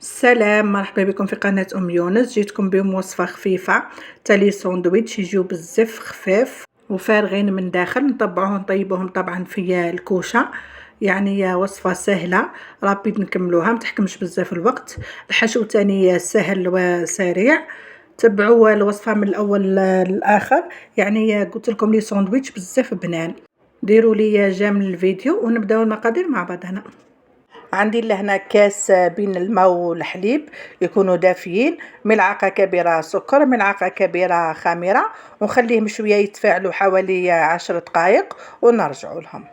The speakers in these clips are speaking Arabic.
سلام، مرحبا بكم في قناة يونس. جيتكم بهم وصفة خفيفة تالي ساندويتش، يجيو بزاف خفاف وفارغين من داخل. نطبعوهم نطيبوهم طبعا في الكوشة، يعني وصفة سهلة رابيد نكملوها، متحكمش بزاف الوقت. الحشو تاني سهل وسريع. تبعوا الوصفة من الأول للآخر، يعني قلت لكم لي ساندويتش بزاف بنان. ديروا لي جيم للفيديو ونبداو المقادير مع بعضنا. عندي لهنا كاس بين الماء والحليب يكونوا دافيين، ملعقة كبيرة سكر، ملعقة كبيرة خميرة، ونخليهم شوية يتفاعلوا حوالي 10 دقائق ونرجعوا لهم.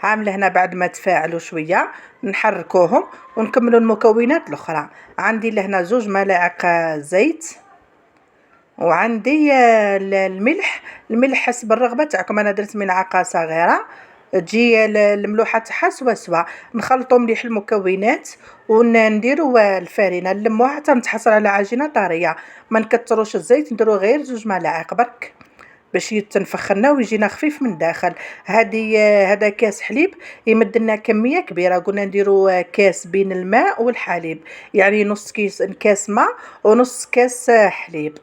عامله هنا بعد ما تفاعلوا شوية نحركوهم ونكملوا المكونات الأخرى. عندي لهنا 2 ملاعق زيت، وعندي الملح حسب الرغبة تاعكم. أنا درت ملعقة صغيرة، تجي الملوحه تاعها سوا سوا. نخلطوا مليح المكونات ونديروا الفرينه، نلموها حتى نتحصل على عجينه طريه. ما نكتروش الزيت، نديروا غير 2 ملاعق برك باش يتنفخ لنا ويجينا خفيف من داخل. هذا كاس حليب يمد لنا كميه كبيره، قلنا نديروا كاس بين الماء والحليب، يعني نص كاس ماء ونص كاس حليب.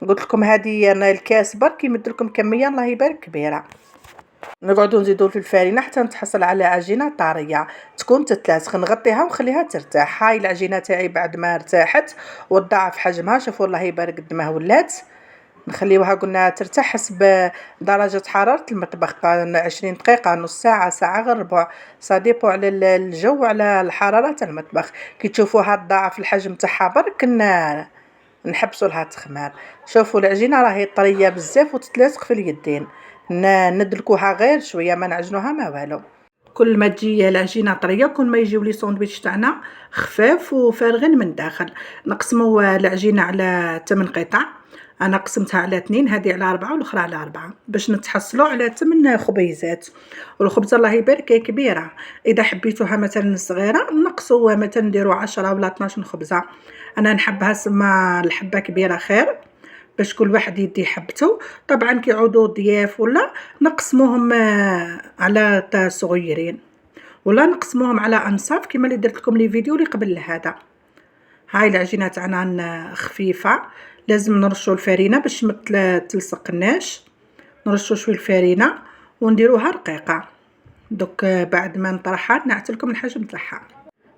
قلت لكم هذه الكاس برك يمد لكم كميه الله يبارك كبيره. نقعدوا نزيدوا في الفرينه حتى نتحصل على عجينه طريه تكون تتلاصق. نغطيها ونخليها ترتاح. هاي العجينه تاعي بعد ما ارتاحت وتضاعف حجمها، شوفوا الله يبارك قد ما ولات. نخليوها قلنا ترتاح حسب درجه حراره المطبخ، 20 دقيقه، نص ساعه، ساعه غير ربع، صاديبو على الجو، على حراره المطبخ. كي تشوفوها تضاعف الحجم تاعها برك نحبسوا لها تخمار. شوفوا العجينه راهي طريه بزاف وتتلاصق في اليدين. ندلكوها غير شويه، ما نعجنوها ما والو. كل ما تجي العجينه طريه كل ما يجيو لي ساندويتش تاعنا خفاف وفارغين من داخل. نقسموا العجينه على 8 قطع، انا قسمتها على 2، هذه على 4 والاخرى على 4، باش نتحصلوا على 8 خبيزات. والخبزه الله يبارك كبيره. اذا حبيتوها مثلا صغيره نقصوا، مثلا نديروا 10 ولا 12 خبزه. انا نحبها سما الحبه كبيره خير، باش كل واحد يدي حبته. طبعا كيعودوا ضياف ولا نقسموهم على تاع صغيرين، ولا نقسموهم على انصاف كما اللي درت لكم لي فيديو اللي قبل هذا. هاي العجينه تاعنا خفيفه، لازم نرشوا الفرينه باش ما تلصقناش. نرشوا شويه الفرينه ونديروها رقيقه. دوك بعد ما نطرحها نعت لكم الحجم تاعها.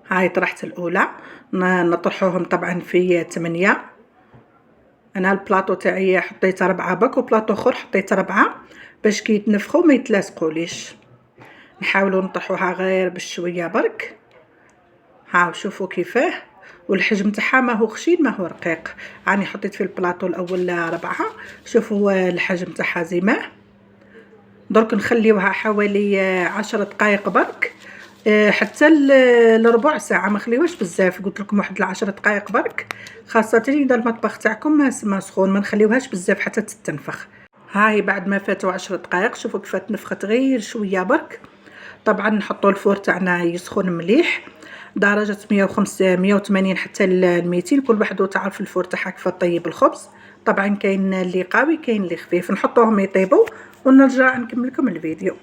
هاي طرحت الاولى، نطرحوهم طبعا في 8. انا البلاطو تاعي حطيت 4 بك، وبلاطو اخر حطيت 4 باش كي يتنفخوا ما يتلاصقوليش. نحاولوا نطرحوها غير بشويه برك. ها شوفوا كيفاه، والحجم تاعها ما هو خشين ما هو رقيق. راني حطيت في البلاطو الاول 4. شوفوا الحجم تاعها زي ما درك. نخليوها حوالي 10 دقائق برك، حتى لربع ساعه، ما خليوهاش بزاف. قلت لكم واحد 10 دقائق برك، خاصه اذا المطبخ تاعكم ما سخون، ما نخليوهاش بزاف حتى تتنفخ. هاي بعد ما فاتوا 10 دقائق شوفوا كيف تنفخت غير شويه برك. طبعا نحطوا الفور تاعنا يسخن مليح، درجه 105 180 حتى ل 200. كل واحد تعرف الفور تاعها كيف طيب الخبز. طبعا كاين اللي قوي كاين اللي خفيف. نحطوهم يطيبوا ونرجع نكمل لكم الفيديو.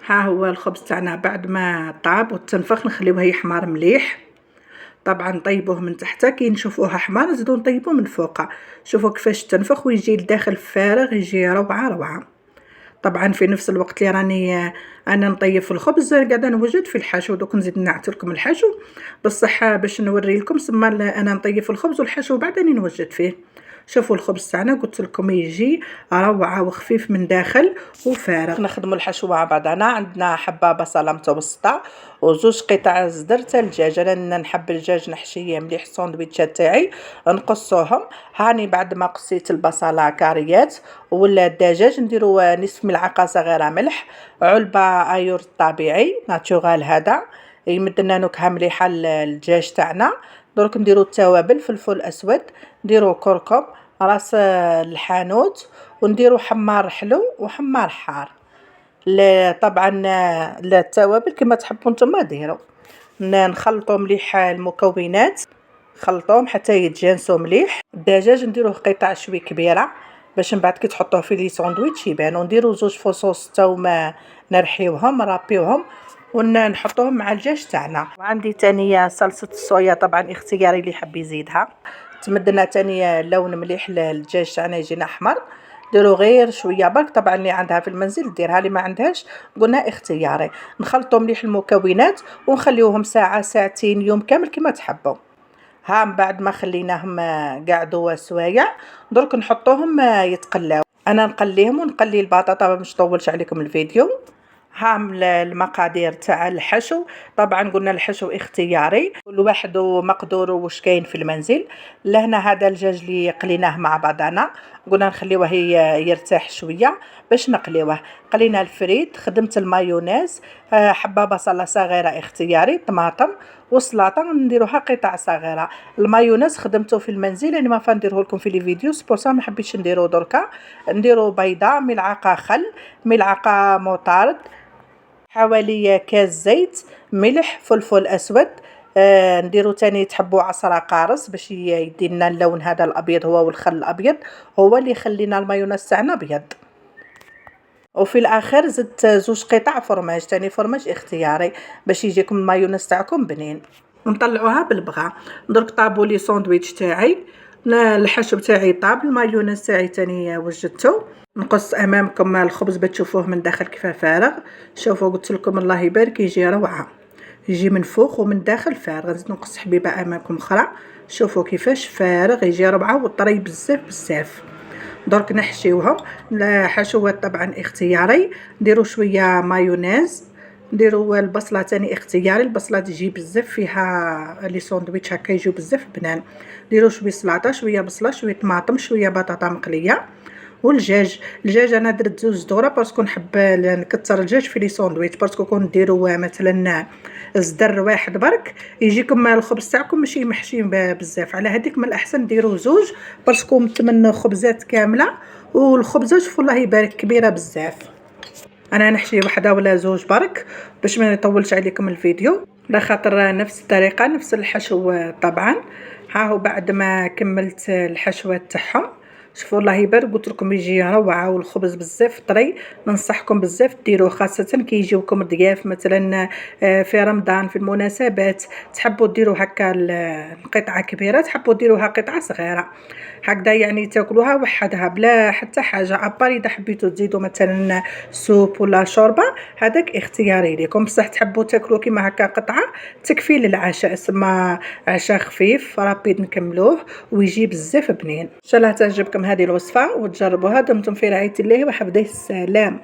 ها هو الخبز تاعنا بعد ما طاب وتنفخ نخليوه يحمر مليح. طبعا نطيبوه من تحت كي نشوفوها حمار نزيدو نطيبوه من فوق. شوفوا كيفاش تنفخ ويجي لداخل فارغ، يجي روعه روعه. طبعا في نفس الوقت اللي راني انا نطيب في الخبز قاعده نوجد في الحشو. دوك نزيد نعت لكم الحشو بصح باش نوري لكم سما انا نطيب في الخبز والحشو بعدين نوجد فيه. شوفوا الخبز تاعنا قلت لكم يجي روعه وخفيف من داخل وفارغ. نخدموا الحشو مع بعضنا. عندنا حبه بصله متوسطه وزوج قطع صدر تاع الدجاج. انا نحب الدجاج نحشيه مليح الساندويتشات تاعي نقصوهم. هاني بعد ما قصيت البصله كاريات ولا الدجاج نديروا نصف ملعقه صغيره ملح، علبه ايور طبيعي ناتشورال هذا يمد لنا نكهه مليحه الدجاج تاعنا. درك نديروا التوابل، فلفل اسود، نديروا كركم، راس الحانوت، ونديروا حمار حلو وحمار حار. طبعا التوابل كما تحبوا نتوما ديروا. نخلطوا مليح المكونات، خلطوهم حتى يتجانسوا مليح. الدجاج نديروه قطع شوي كبيره باش من بعد كي تحطوه في لي ساندويتش يبانوا. نديروا 2 فصوص توم نرحيوهم نرابيوهم ونحطوهم مع الدجاج تاعنا. وعندي تانية صلصة الصويا طبعا اختياري اللي يحب يزيدها. تمدنا تانية لون مليح للدجاج تاعنا يجينا احمر. ديروا غير شويه برك، طبعا اللي عندها في المنزل ديرها، اللي ما عندهاش قلنا اختياري. نخلطوا مليح المكونات ونخليوهم ساعه ساعتين يوم كامل كما تحبوا. ها من بعد ما خليناهم قعدوا سوايع درك نحطوهم يتقلاو. انا نقليهم ونقلي البطاطا باش نطولش عليكم الفيديو. ها المقادير تاع الحشو. طبعا قلنا الحشو اختياري، كل واحد ومقدوره واش كاين في المنزل. لهنا هذا الدجاج اللي قليناه مع بعضنا، قلنا نخليوه يرتاح شويه باش نقليوه. قلينا الفريت، خدمت المايونيز، حبه بصله صغيره اختياري، طماطم والسلطه نديروها قطع صغيره. المايونيز خدمته في المنزل يعني ما فنديره لكم في لي فيديو، سبورصا ما حبيتش نديرو دركا. نديرو بيضه، ملعقه خل، ملعقه موطارد، حوالي كاس زيت، ملح، فلفل اسود. نديرو تاني تحبوا عصره قارص باش يدينا اللون هذا الابيض، هو والخل الابيض هو اللي يخلينا المايونيز تاعنا ابيض. وفي الاخر زدت زوج قطع فرماج، تاني فرماج اختياري باش يجيكم المايونيز تاعكم بنين. ونطلعوها بالبغا. درك طابو لي ساندويتش تاعي، الحشو تاعي طاب، المايونيز تاعي تاني وجدته. نقص امامكم الخبز بتشوفوه من داخل كيف فارغ. شوفوا قلت لكم الله يبارك يجي روعه، يجي من فوق ومن داخل فارغ. نزيد نقص حبيبه امامكم اخرى، شوفوا كيفاش فارغ يجي روعه وطري بزاف بزاف. درك نحشيوهم. الحشوات طبعا اختياري، نديروا شويه مايونيز، نديروا البصله تاني اختياري، البصله تجي بزاف فيها لي ساندويتش هكا يجيو بزاف بنان. نديروا شويه سلطه، شويه بصله، شويه طماطم، شويه بطاطا مقليه. والدجاج، الدجاج انا درت زوج دوره باسكو نحب نكثر الدجاج في لي ساندويتش، باسكو كون ديروا مثلا زدر واحد برك يجيكم الخبز تاعكم ماشي محشي بزاف، على هذيك من الاحسن ديروا زوج باسكو من 8 خبزات كامله، والخبزه شوفوا الله يبارك كبيره بزاف. انا نحشي وحده ولا زوج برك باش ما يطولش عليكم الفيديو، على خاطر نفس الطريقه نفس الحشو طبعا. ها هو بعد ما كملت الحشوات تاعهم شوفوا الله يبارك، قلت لكم يجي روعه والخبز بزاف طري. ننصحكم بزاف ديروه، خاصه كي يجيوكم ضياف مثلا في رمضان في المناسبات، تحبوا ديروا هكا القطعه كبيره، تحبوا ديروها قطعه صغيره هكذا يعني تاكلوها وحدها بلا حتى حاجه. ابار اذا حبيتوا تزيدوا مثلا سوب ولا شوربه هذاك اختياري لكم، بصح تحبوا تاكلوا كيما هكا قطعه تكفي للعشاء، سما عشاء خفيف رابيد نكملوه ويجي بزاف بنين. ان شاء الله تعجبكم هذه الوصفه وتجربوها. دمتم في رعايه الله وحفظه. السلام.